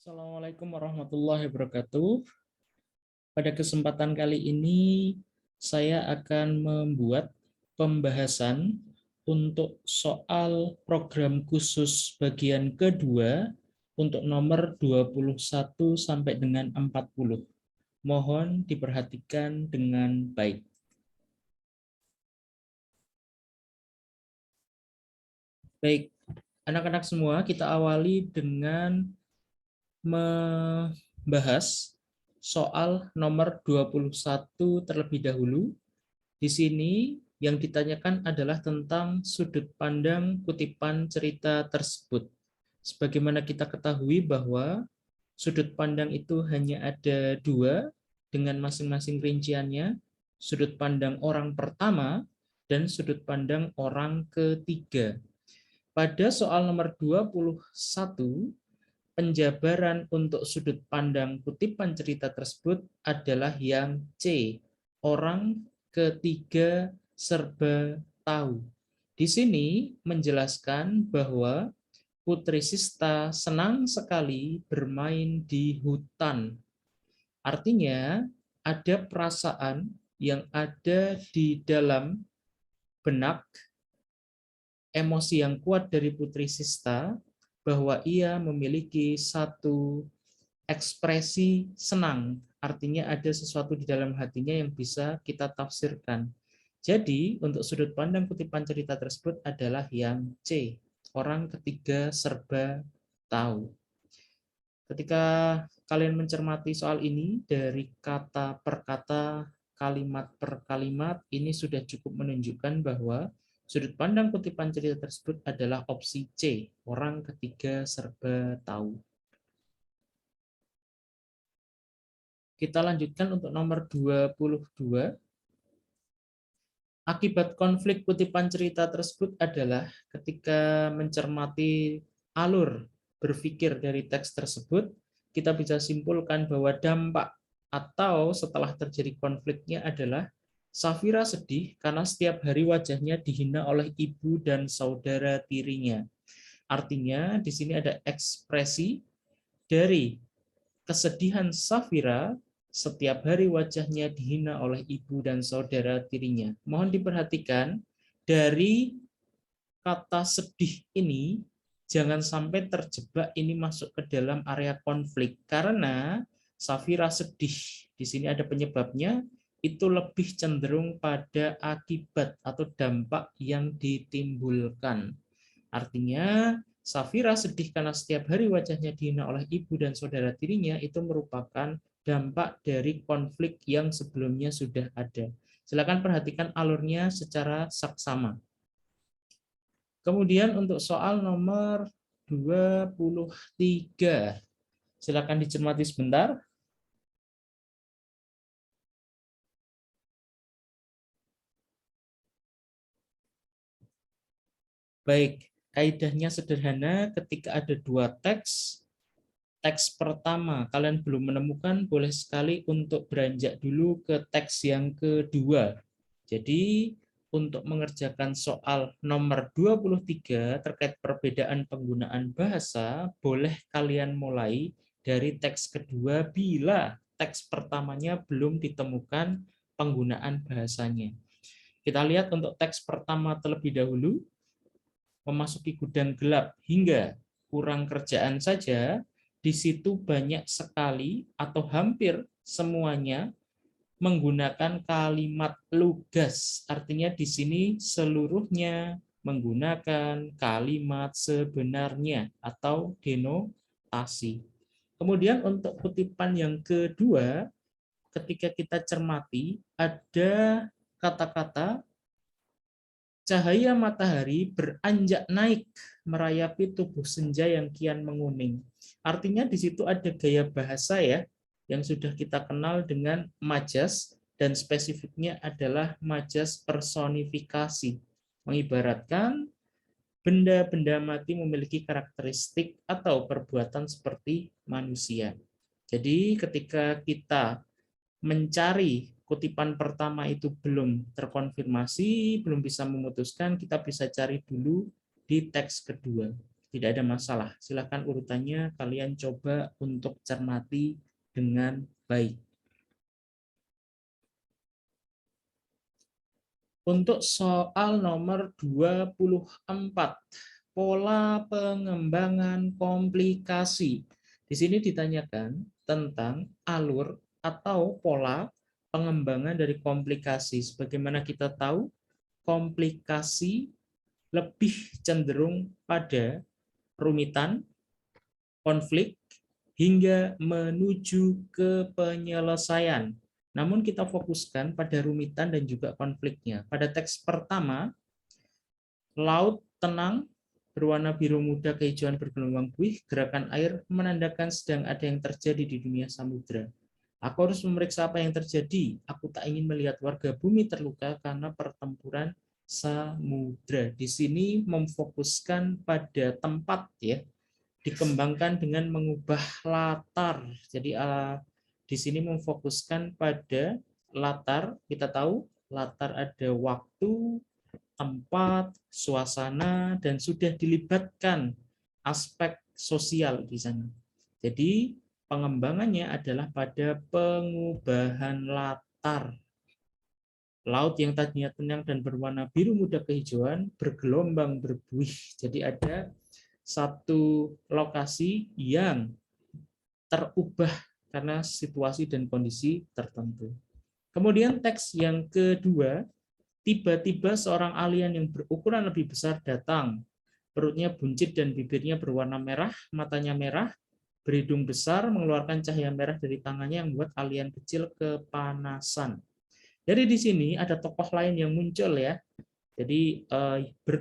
Assalamualaikum warahmatullahi wabarakatuh. Pada kesempatan kali ini, saya akan membuat pembahasan untuk soal program khusus bagian kedua untuk nomor 21 sampai dengan 40. Mohon diperhatikan dengan baik. Baik, anak-anak semua, kita awali dengan membahas soal nomor 21 terlebih dahulu. Di sini yang ditanyakan adalah tentang sudut pandang kutipan cerita tersebut. Sebagaimana kita ketahui bahwa sudut pandang itu hanya ada dua dengan masing-masing rinciannya, sudut pandang orang pertama dan sudut pandang orang ketiga. Pada soal nomor 21, penjabaran untuk sudut pandang kutipan cerita tersebut adalah yang C, orang ketiga serba tahu. Di sini menjelaskan bahwa Putri Sista senang sekali bermain di hutan. Artinya ada perasaan yang ada di dalam benak, emosi yang kuat dari Putri Sista bahwa ia memiliki satu ekspresi senang, artinya ada sesuatu di dalam hatinya yang bisa kita tafsirkan. Jadi, untuk sudut pandang kutipan cerita tersebut adalah yang C, orang ketiga serba tahu. Ketika kalian mencermati soal ini dari kata per kata, kalimat per kalimat, ini sudah cukup menunjukkan bahwa sudut pandang kutipan cerita tersebut adalah opsi C, orang ketiga serba tahu. Kita lanjutkan untuk nomor 22. Akibat konflik kutipan cerita tersebut adalah ketika mencermati alur berpikir dari teks tersebut, kita bisa simpulkan bahwa dampak atau setelah terjadi konfliknya adalah Safira sedih karena setiap hari wajahnya dihina oleh ibu dan saudara tirinya. Artinya di sini ada ekspresi dari kesedihan Safira setiap hari wajahnya dihina oleh ibu dan saudara tirinya. Mohon diperhatikan, dari kata sedih ini, jangan sampai terjebak ini masuk ke dalam area konflik. Karena Safira sedih, di sini ada penyebabnya, itu lebih cenderung pada akibat atau dampak yang ditimbulkan. Artinya, Safira sedih karena setiap hari wajahnya dihina oleh ibu dan saudara tirinya, itu merupakan dampak dari konflik yang sebelumnya sudah ada. Silakan perhatikan alurnya secara saksama. Kemudian untuk soal nomor 23. Silakan dicermati sebentar. Baik, kaidahnya sederhana, ketika ada dua teks, teks pertama kalian belum menemukan, boleh sekali untuk beranjak dulu ke teks yang kedua. Jadi untuk mengerjakan soal nomor 23 terkait perbedaan penggunaan bahasa, boleh kalian mulai dari teks kedua bila teks pertamanya belum ditemukan penggunaan bahasanya. Kita lihat untuk teks pertama terlebih dahulu, memasuki gudang gelap hingga kurang kerjaan saja. Di situ banyak sekali atau hampir semuanya menggunakan kalimat lugas. Artinya di sini seluruhnya menggunakan kalimat sebenarnya atau denotasi. Kemudian untuk kutipan yang kedua, ketika kita cermati ada kata-kata cahaya matahari beranjak naik merayapi tubuh senja yang kian menguning. Artinya di situ ada gaya bahasa ya yang sudah kita kenal dengan majas dan spesifiknya adalah majas personifikasi. Mengibaratkan benda-benda mati memiliki karakteristik atau perbuatan seperti manusia. Jadi ketika kita mencari kutipan pertama itu belum terkonfirmasi, belum bisa memutuskan, kita bisa cari dulu di teks kedua. tidak ada masalah. Silakan urutannya kalian coba untuk cermati dengan baik. Untuk soal nomor 24, pola pengembangan komplikasi. Di sini ditanyakan tentang alur atau pola pengembangan dari komplikasi. Sebagaimana kita tahu, komplikasi lebih cenderung pada rumitan, konflik, hingga menuju ke penyelesaian. Namun kita fokuskan pada rumitan dan juga konfliknya. Pada teks pertama, laut tenang, berwarna biru muda kehijauan bergelombang buih, gerakan air menandakan sedang ada yang terjadi di dunia samudra. Aku harus memeriksa apa yang terjadi. Aku tak ingin melihat warga bumi terluka karena pertempuran samudra. Di sini memfokuskan pada tempat ya, dikembangkan dengan mengubah latar. Jadi di sini memfokuskan pada latar. Kita tahu latar ada waktu, tempat, suasana, dan sudah dilibatkan aspek sosial di sana. Jadi pengembangannya adalah pada pengubahan latar. Laut yang tadinya tenang dan berwarna biru muda kehijauan bergelombang berbuih. Jadi ada satu lokasi yang terubah karena situasi dan kondisi tertentu. Kemudian teks yang kedua, tiba-tiba seorang alien yang berukuran lebih besar datang. Perutnya buncit dan bibirnya berwarna merah, matanya merah, berhidung besar, mengeluarkan cahaya merah dari tangannya yang membuat alien kecil kepanasan. Jadi di sini ada tokoh lain yang muncul ya. Jadi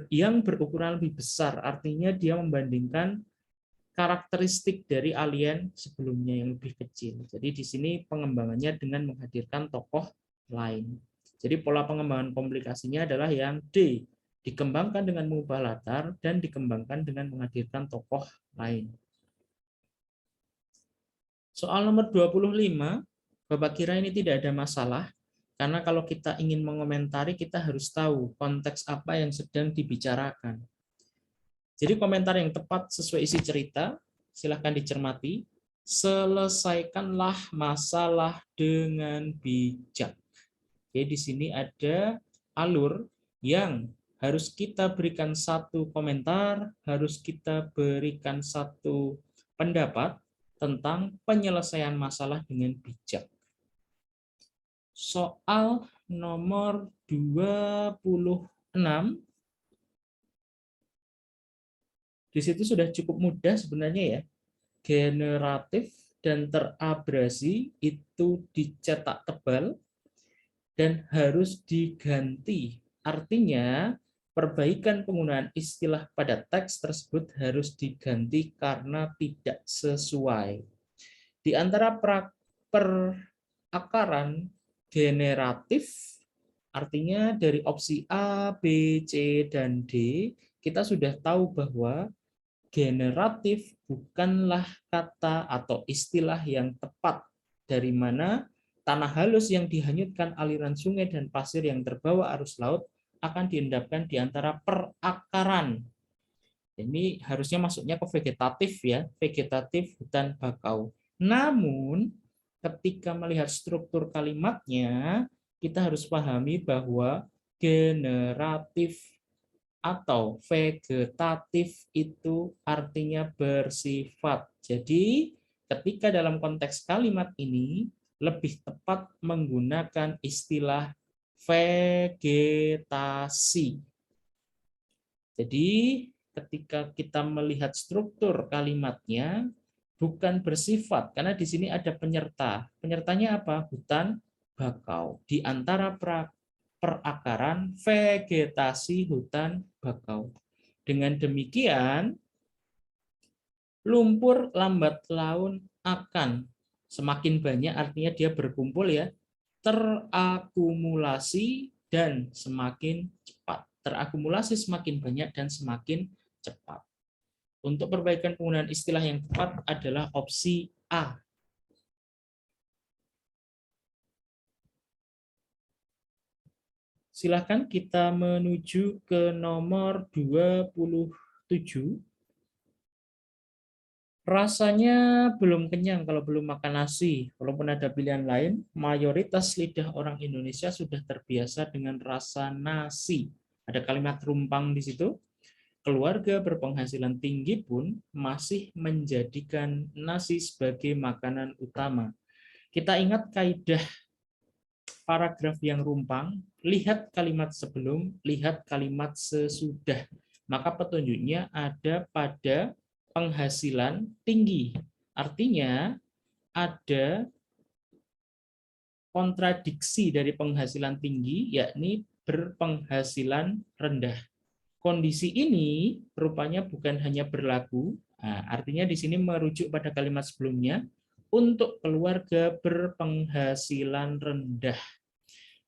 yang berukuran lebih besar, artinya dia membandingkan karakteristik dari alien sebelumnya yang lebih kecil. Jadi di sini pengembangannya dengan menghadirkan tokoh lain. Jadi pola pengembangan komplikasinya adalah yang D, dikembangkan dengan mengubah latar dan dikembangkan dengan menghadirkan tokoh lain. Soal nomor 25, Bapak kira ini tidak ada masalah, karena kalau kita ingin mengomentari, kita harus tahu konteks apa yang sedang dibicarakan. Jadi komentar yang tepat sesuai isi cerita, silahkan dicermati. Selesaikanlah masalah dengan bijak. Jadi di sini ada alur yang harus kita berikan satu komentar, harus kita berikan satu pendapat tentang penyelesaian masalah dengan bijak. Soal nomor 26, di situ sudah cukup mudah sebenarnya ya. Generatif dan terabrasi itu dicetak tebal dan harus diganti. Artinya, perbaikan penggunaan istilah pada teks tersebut harus diganti karena tidak sesuai. Di antara perakaran generatif, artinya dari opsi A, B, C, dan D, kita sudah tahu bahwa generatif bukanlah kata atau istilah yang tepat, dari mana tanah halus yang dihanyutkan aliran sungai dan pasir yang terbawa arus laut akan diendapkan di antara perakaran. Ini harusnya masuknya ke vegetatif ya, vegetatif hutan bakau. Namun ketika melihat struktur kalimatnya, kita harus pahami bahwa generatif atau vegetatif itu artinya bersifat. Jadi ketika dalam konteks kalimat ini lebih tepat menggunakan istilah vegetasi. Jadi ketika kita melihat struktur kalimatnya bukan bersifat, karena di sini ada penyerta. Penyertanya apa? Hutan bakau. Di antara perakaran vegetasi hutan bakau. Dengan demikian, lumpur lambat laun akan semakin banyak, artinya dia berkumpul ya, terakumulasi dan semakin cepat. Terakumulasi semakin banyak dan semakin cepat. Untuk perbaikan penggunaan istilah yang tepat adalah opsi A. Silakan kita menuju ke nomor 27. Rasanya belum kenyang kalau belum makan nasi. Walaupun ada pilihan lain, mayoritas lidah orang Indonesia sudah terbiasa dengan rasa nasi. Ada kalimat rumpang di situ. Keluarga berpenghasilan tinggi pun masih menjadikan nasi sebagai makanan utama. Kita ingat kaidah paragraf yang rumpang, lihat kalimat sebelum, lihat kalimat sesudah. Maka petunjuknya ada pada penghasilan tinggi. Artinya ada kontradiksi dari penghasilan tinggi, yakni berpenghasilan rendah. Kondisi ini rupanya bukan hanya berlaku, artinya di sini merujuk pada kalimat sebelumnya, untuk keluarga berpenghasilan rendah.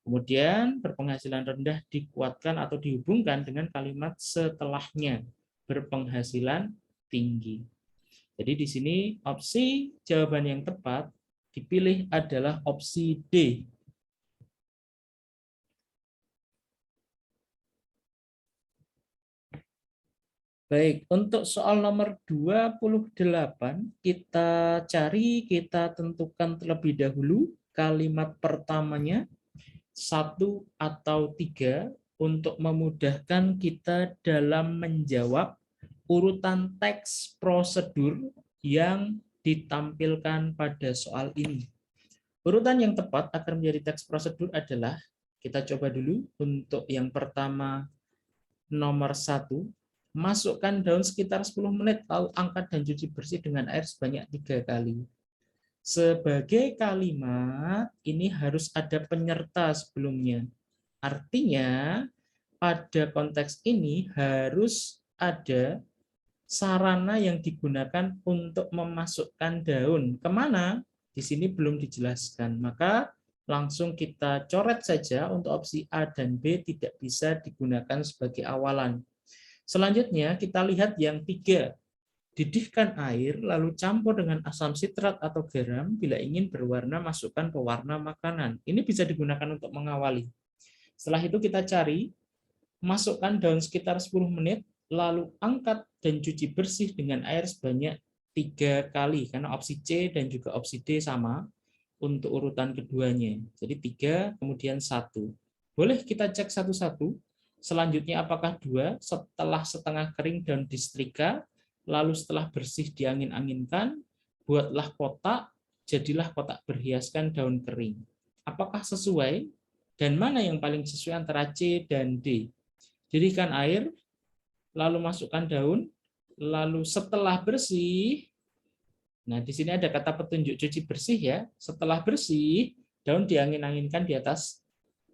Kemudian berpenghasilan rendah dikuatkan atau dihubungkan dengan kalimat setelahnya, berpenghasilan tinggi. Jadi di sini opsi jawaban yang tepat dipilih adalah opsi D. Baik, untuk soal nomor 28, kita cari, kita tentukan terlebih dahulu kalimat pertamanya, 1 atau 3, untuk memudahkan kita dalam menjawab urutan teks prosedur yang ditampilkan pada soal ini. Urutan yang tepat agar menjadi teks prosedur adalah, kita coba dulu untuk yang pertama nomor 1, masukkan daun sekitar 10 menit, lalu angkat dan cuci bersih dengan air sebanyak 3 kali. Sebagai kalimat, ini harus ada penyerta sebelumnya. Artinya, pada konteks ini harus ada sarana yang digunakan untuk memasukkan daun. Kemana? Di sini belum dijelaskan. Maka langsung kita coret saja untuk opsi A dan B tidak bisa digunakan sebagai awalan. Selanjutnya kita lihat yang 3. Didihkan air lalu campur dengan asam sitrat atau garam, bila ingin berwarna masukkan pewarna makanan. Ini bisa digunakan untuk mengawali. Setelah itu kita cari, masukkan daun sekitar 10 menit, lalu angkat dan cuci bersih dengan air sebanyak 3 kali, karena opsi C dan juga opsi D sama untuk urutan keduanya. Jadi 3 kemudian 1. Boleh kita cek satu-satu. Selanjutnya apakah 2, setelah setengah kering dan disetrika, lalu setelah bersih diangin-anginkan, buatlah kotak, jadilah kotak berhiaskan daun kering. Apakah sesuai? Dan mana yang paling sesuai antara C dan D? Didihkan air, lalu masukkan daun, lalu setelah bersih, nah di sini ada kata petunjuk cuci bersih ya, setelah bersih, daun diangin-anginkan di atas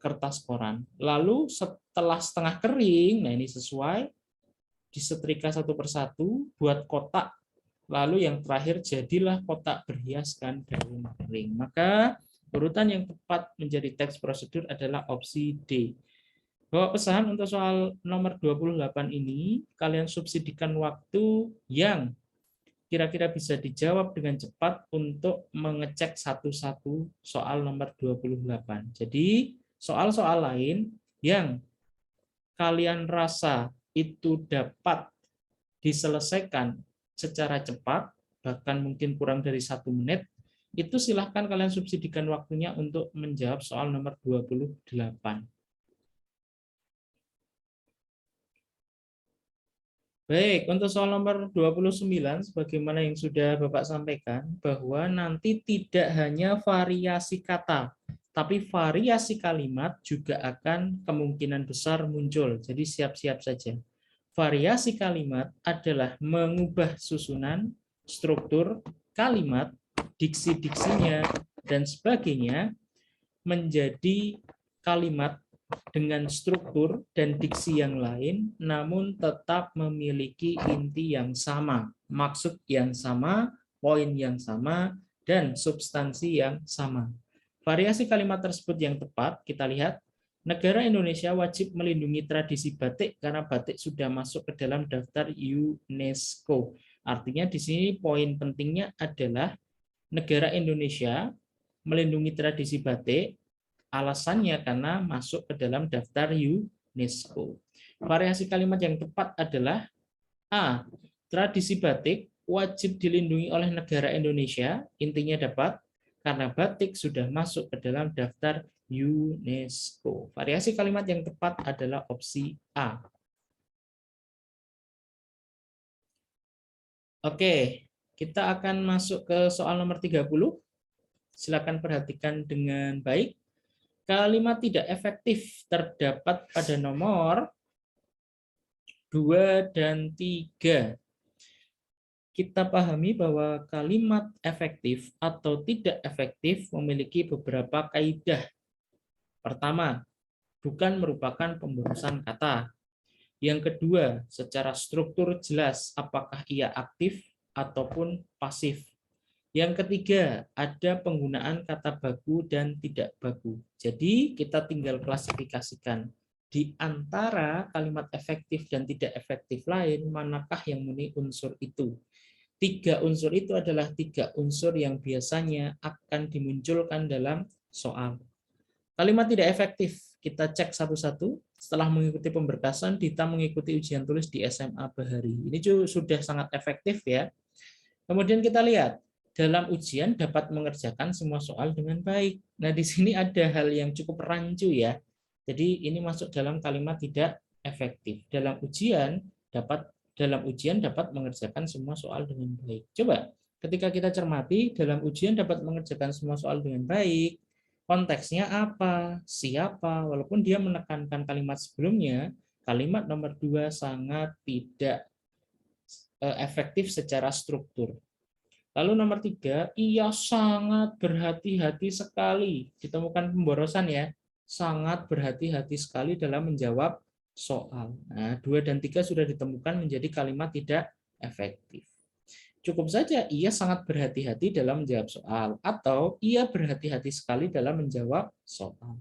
kertas koran. Lalu setelah setengah kering, nah ini sesuai, disetrika satu persatu, buat kotak, lalu yang terakhir jadilah kotak berhiaskan daun kering. Maka urutan yang tepat menjadi teks prosedur adalah opsi D. Bawa pesan untuk soal nomor 28 ini, kalian subsidikan waktu yang kira-kira bisa dijawab dengan cepat untuk mengecek satu-satu soal nomor 28. Jadi, soal-soal lain yang kalian rasa itu dapat diselesaikan secara cepat, bahkan mungkin kurang dari 1 menit, itu silahkan kalian subsidikan waktunya untuk menjawab soal nomor 28. Baik, untuk soal nomor 29, sebagaimana yang sudah Bapak sampaikan, bahwa nanti tidak hanya variasi kata, tapi variasi kalimat juga akan kemungkinan besar muncul. Jadi siap-siap saja. Variasi kalimat adalah mengubah susunan, struktur, kalimat, diksi-diksinya, dan sebagainya menjadi kalimat dengan struktur dan diksi yang lain, namun tetap memiliki inti yang sama, maksud yang sama, poin yang sama, dan substansi yang sama. Variasi kalimat tersebut yang tepat, kita lihat, negara Indonesia wajib melindungi tradisi batik karena batik sudah masuk ke dalam daftar UNESCO. Artinya di sini poin pentingnya adalah negara Indonesia melindungi tradisi batik. Alasannya karena masuk ke dalam daftar UNESCO. Variasi kalimat yang tepat adalah A. Tradisi batik wajib dilindungi oleh negara Indonesia, intinya dapat, karena batik sudah masuk ke dalam daftar UNESCO. Variasi kalimat yang tepat adalah opsi A. Oke, kita akan masuk ke soal nomor 30. Silakan perhatikan dengan baik. Kalimat tidak efektif terdapat pada nomor 2 dan 3. Kita pahami bahwa kalimat efektif atau tidak efektif memiliki beberapa kaidah. Pertama, bukan merupakan pemborosan kata. Yang kedua, secara struktur jelas apakah ia aktif ataupun pasif. Yang ketiga, ada penggunaan kata baku dan tidak baku. Jadi kita tinggal klasifikasikan di antara kalimat efektif dan tidak efektif lain, manakah yang memenuhi unsur itu. 3 unsur itu adalah 3 unsur yang biasanya akan dimunculkan dalam soal. Kalimat tidak efektif, kita cek satu-satu. Setelah mengikuti pemberkasan, Dita mengikuti ujian tulis di SMA Bahari. Ini sudah sangat efektif ya. Kemudian kita lihat, dalam ujian dapat mengerjakan semua soal dengan baik. Nah, di sini ada hal yang cukup rancu ya. Jadi ini masuk dalam kalimat tidak efektif. Dalam ujian dapat mengerjakan semua soal dengan baik. Coba ketika kita cermati, dalam ujian dapat mengerjakan semua soal dengan baik, konteksnya apa, siapa, walaupun dia menekankan kalimat sebelumnya, kalimat nomor 2 sangat tidak efektif secara struktur. Lalu nomor 3, ia sangat berhati-hati sekali. Ditemukan pemborosan ya, sangat berhati-hati sekali dalam menjawab soal. Nah, 2 dan 3 sudah ditemukan menjadi kalimat tidak efektif. Cukup saja ia sangat berhati-hati dalam menjawab soal, atau ia berhati-hati sekali dalam menjawab soal.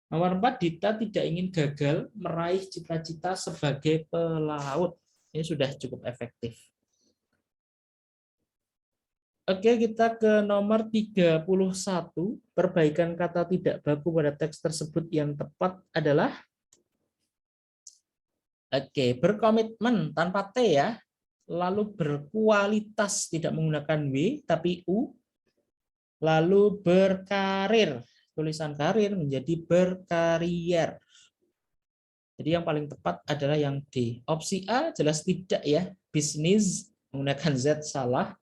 Nomor 4, Dita tidak ingin gagal meraih cita-cita sebagai pelaut. Ini sudah cukup efektif. Oke, kita ke nomor 31. Perbaikan kata tidak baku pada teks tersebut yang tepat adalah berkomitmen tanpa T ya. Lalu berkualitas tidak menggunakan W tapi U. Lalu berkarir, tulisan karir menjadi berkarier. Jadi yang paling tepat adalah yang D. Opsi A jelas tidak ya. Bisnis menggunakan Z salah.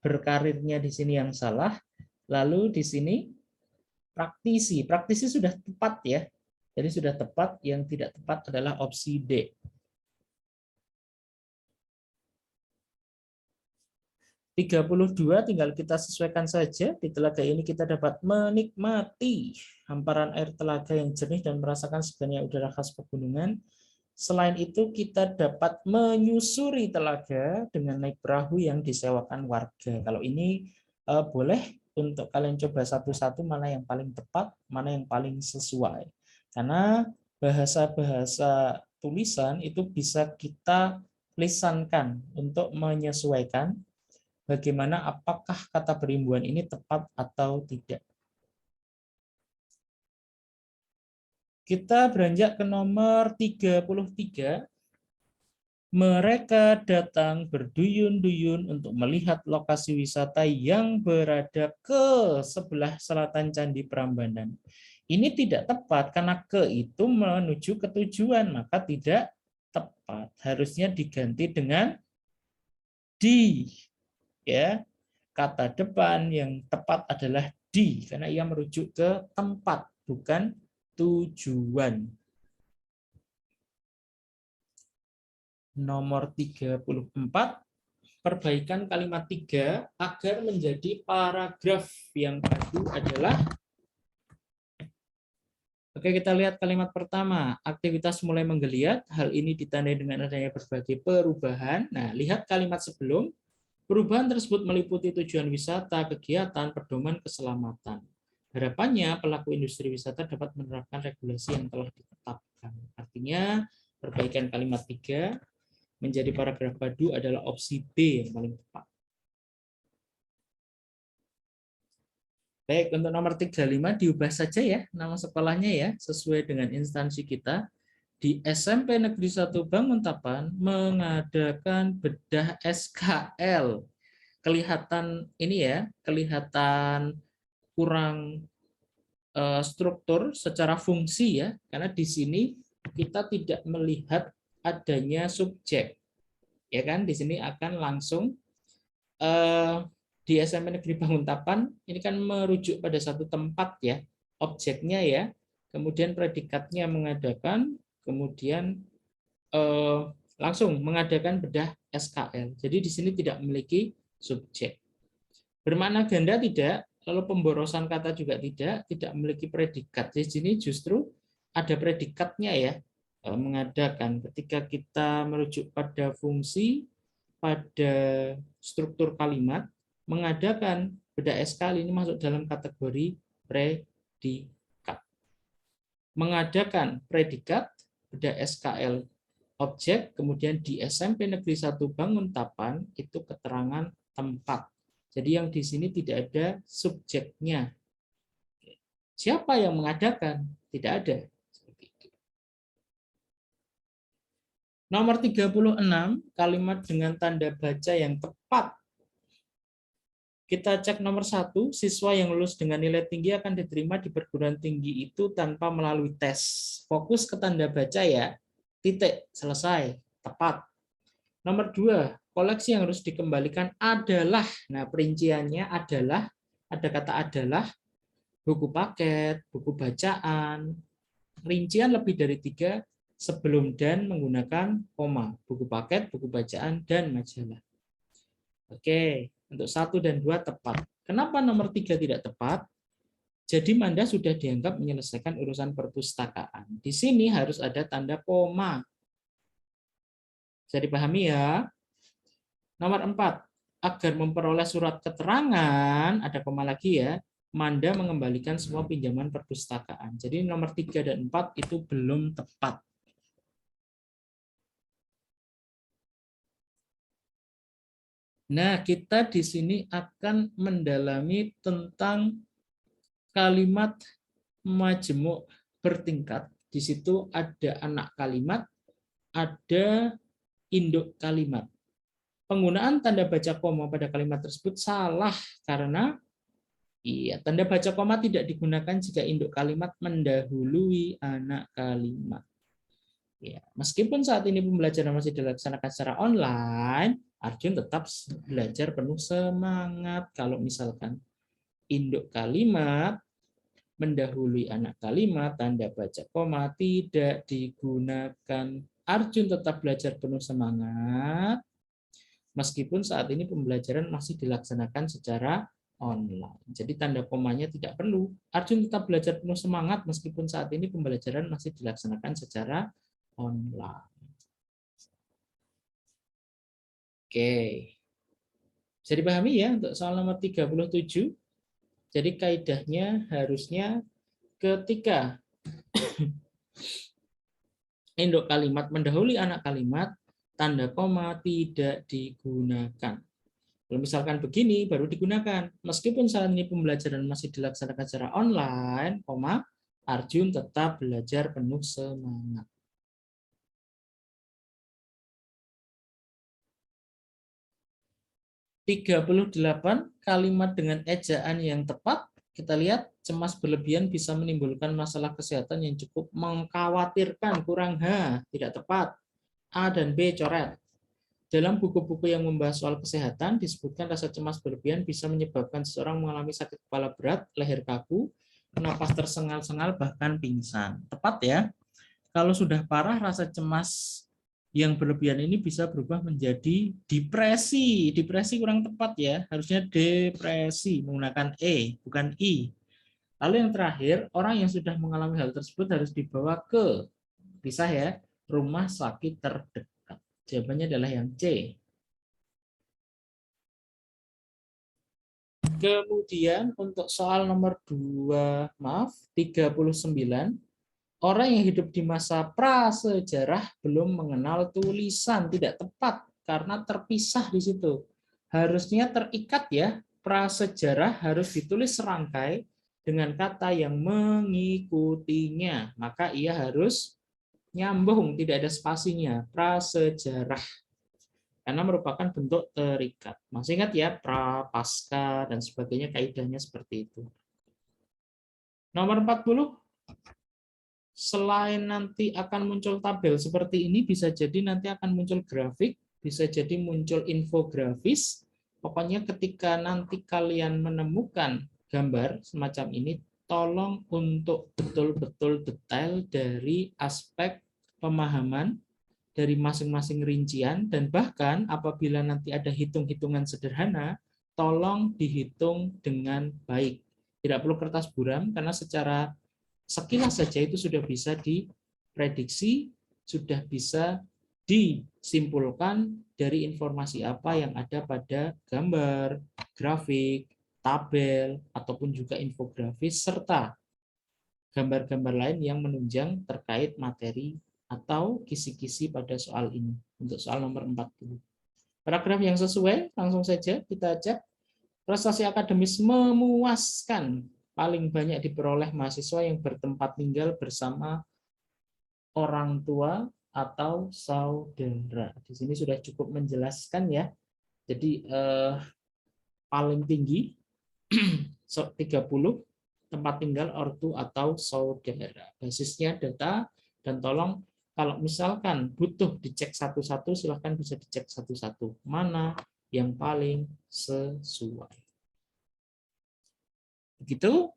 Berkarirnya di sini yang salah. Lalu di sini praktisi. Praktisi sudah tepat ya. Jadi sudah tepat, yang tidak tepat adalah opsi D. (32) tinggal kita sesuaikan saja. Di telaga ini kita dapat menikmati hamparan air telaga yang jernih dan merasakan segarnya udara khas pegunungan. Selain itu kita dapat menyusuri telaga dengan naik perahu yang disewakan warga. Kalau ini boleh untuk kalian coba satu-satu mana yang paling tepat, mana yang paling sesuai. Karena bahasa-bahasa tulisan itu bisa kita lisankan untuk menyesuaikan bagaimana apakah kata perimbuhan ini tepat atau tidak. Kita beranjak ke nomor 33. Mereka datang berduyun-duyun untuk melihat lokasi wisata yang berada ke sebelah selatan Candi Prambanan. Ini tidak tepat karena ke itu menuju ke tujuan, maka tidak tepat. Harusnya diganti dengan di. Ya, kata depan yang tepat adalah di karena ia merujuk ke tempat bukan tujuan. Nomor 34, perbaikan kalimat 3 agar menjadi paragraf yang padu adalah, oke, kita lihat kalimat pertama, aktivitas mulai menggeliat, hal ini ditandai dengan adanya berbagai perubahan. Nah, lihat kalimat sebelum. Perubahan tersebut meliputi tujuan wisata, kegiatan, pedoman keselamatan. Harapannya pelaku industri wisata dapat menerapkan regulasi yang telah ditetapkan. Artinya perbaikan kalimat 3 menjadi paragraf padu adalah opsi B yang paling tepat. Baik, untuk nomor 35 diubah saja ya nama sekolahnya ya sesuai dengan instansi kita. di SMP Negeri 1 Banguntapan mengadakan bedah SKL. Kelihatan ini ya, kelihatan kurang struktur secara fungsi ya, karena di sini kita tidak melihat adanya subjek, ya kan? Di sini akan langsung di SMP Negeri Banguntapan ini kan merujuk pada satu tempat ya, objeknya ya, kemudian predikatnya mengadakan, kemudian langsung mengadakan bedah SKL. Jadi di sini tidak memiliki subjek. Bermakna ganda tidak, lalu pemborosan kata juga tidak memiliki predikat. Di sini justru ada predikatnya ya, mengadakan. Ketika kita merujuk pada fungsi, pada struktur kalimat, mengadakan bedah SKL ini masuk dalam kategori predikat. Mengadakan predikat, bedah SKL objek, kemudian di SMP Negeri 1 Banguntapan itu keterangan tempat. Jadi yang di sini tidak ada subjeknya. Siapa yang mengadakan? Tidak ada. Nomor 36, kalimat dengan tanda baca yang tepat. Kita cek nomor 1, siswa yang lulus dengan nilai tinggi akan diterima di perguruan tinggi itu tanpa melalui tes. Fokus ke tanda baca ya. Titik, selesai, tepat. Nomor 2, koleksi yang harus dikembalikan adalah, nah perinciannya adalah, ada kata adalah, buku paket, buku bacaan, rincian lebih dari 3 sebelum dan menggunakan koma, buku paket, buku bacaan, dan majalah. Oke, untuk 1 dan 2 tepat. Kenapa nomor 3 tidak tepat? Jadi Manda sudah dianggap menyelesaikan urusan perpustakaan. Di sini harus ada tanda koma. Bisa dipahami ya? Nomor 4, agar memperoleh surat keterangan, ada koma lagi ya, Manda mengembalikan semua pinjaman perpustakaan. Jadi nomor 3 dan 4 itu belum tepat. Nah, kita di sini akan mendalami tentang kalimat majemuk bertingkat. Di situ ada anak kalimat, ada induk kalimat. Penggunaan tanda baca koma pada kalimat tersebut salah karena tanda baca koma tidak digunakan jika induk kalimat mendahului anak kalimat. Ya, meskipun saat ini pembelajaran masih dilaksanakan secara online, Arjun tetap belajar penuh semangat. Kalau misalkan induk kalimat mendahului anak kalimat, tanda baca koma tidak digunakan. Arjun tetap belajar penuh semangat. Meskipun saat ini pembelajaran masih dilaksanakan secara online. Jadi tanda komanya tidak perlu. Arjun tetap belajar penuh semangat meskipun saat ini pembelajaran masih dilaksanakan secara online. Oke. Bisa dipahami ya untuk soal nomor 37. Jadi kaidahnya harusnya ketika induk kalimat mendahului anak kalimat, tanda koma tidak digunakan. Kalau misalkan begini, baru digunakan. Meskipun saat ini pembelajaran masih dilaksanakan secara online, Arjun tetap belajar penuh semangat. 38, kalimat dengan ejaan yang tepat. Kita lihat, cemas berlebihan bisa menimbulkan masalah kesehatan yang cukup mengkhawatirkan, kurang H, tidak tepat. A dan B coret. Dalam buku-buku yang membahas soal kesehatan, disebutkan rasa cemas berlebihan bisa menyebabkan seseorang mengalami sakit kepala berat, leher kaku, napas tersengal-sengal, bahkan pingsan. Tepat ya? Kalau sudah parah, rasa cemas yang berlebihan ini bisa berubah menjadi depresi. Depresi kurang tepat ya, harusnya depresi, menggunakan E, bukan I. Lalu yang terakhir, orang yang sudah mengalami hal tersebut harus dibawa ke, bisa ya, rumah sakit terdekat. Jawabannya adalah yang C. Kemudian untuk soal nomor 39, orang yang hidup di masa prasejarah belum mengenal tulisan, tidak tepat karena terpisah di situ. Harusnya terikat ya, prasejarah harus ditulis serangkai dengan kata yang mengikutinya, maka ia harus nyambung, tidak ada spasinya, prasejarah. Karena merupakan bentuk terikat. Masih ingat ya, pra, pasca, dan sebagainya, kaidahnya seperti itu. Nomor 40, selain nanti akan muncul tabel seperti ini, bisa jadi nanti akan muncul grafik, bisa jadi muncul infografis. Pokoknya ketika nanti kalian menemukan gambar semacam ini, tolong untuk betul-betul detail dari aspek pemahaman dari masing-masing rincian, dan bahkan apabila nanti ada hitung-hitungan sederhana, tolong dihitung dengan baik. Tidak perlu kertas buram, karena secara sekilas saja itu sudah bisa diprediksi, sudah bisa disimpulkan dari informasi apa yang ada pada gambar, grafik, tabel, ataupun juga infografis, serta gambar-gambar lain yang menunjang terkait materi atau kisi-kisi pada soal ini. Untuk soal nomor 40. Paragraf yang sesuai, langsung saja kita cek. Prestasi akademis memuaskan paling banyak diperoleh mahasiswa yang bertempat tinggal bersama orang tua atau saudara. Di sini sudah cukup menjelaskan ya. Jadi paling tinggi 30 tempat tinggal ortu atau saudara. Basisnya data, dan tolong kalau misalkan butuh dicek satu-satu, silahkan bisa dicek satu-satu. Mana yang paling sesuai. Begitu?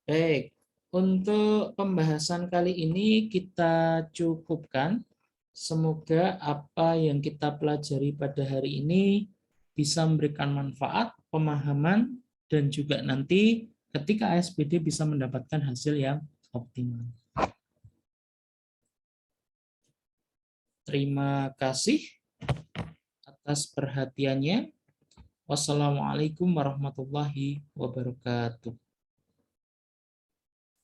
Baik, untuk pembahasan kali ini kita cukupkan. Semoga apa yang kita pelajari pada hari ini bisa memberikan manfaat, pemahaman, dan juga nanti ketika ASPD bisa mendapatkan hasil yang optimal. Terima kasih atas perhatiannya. Wassalamualaikum warahmatullahi wabarakatuh.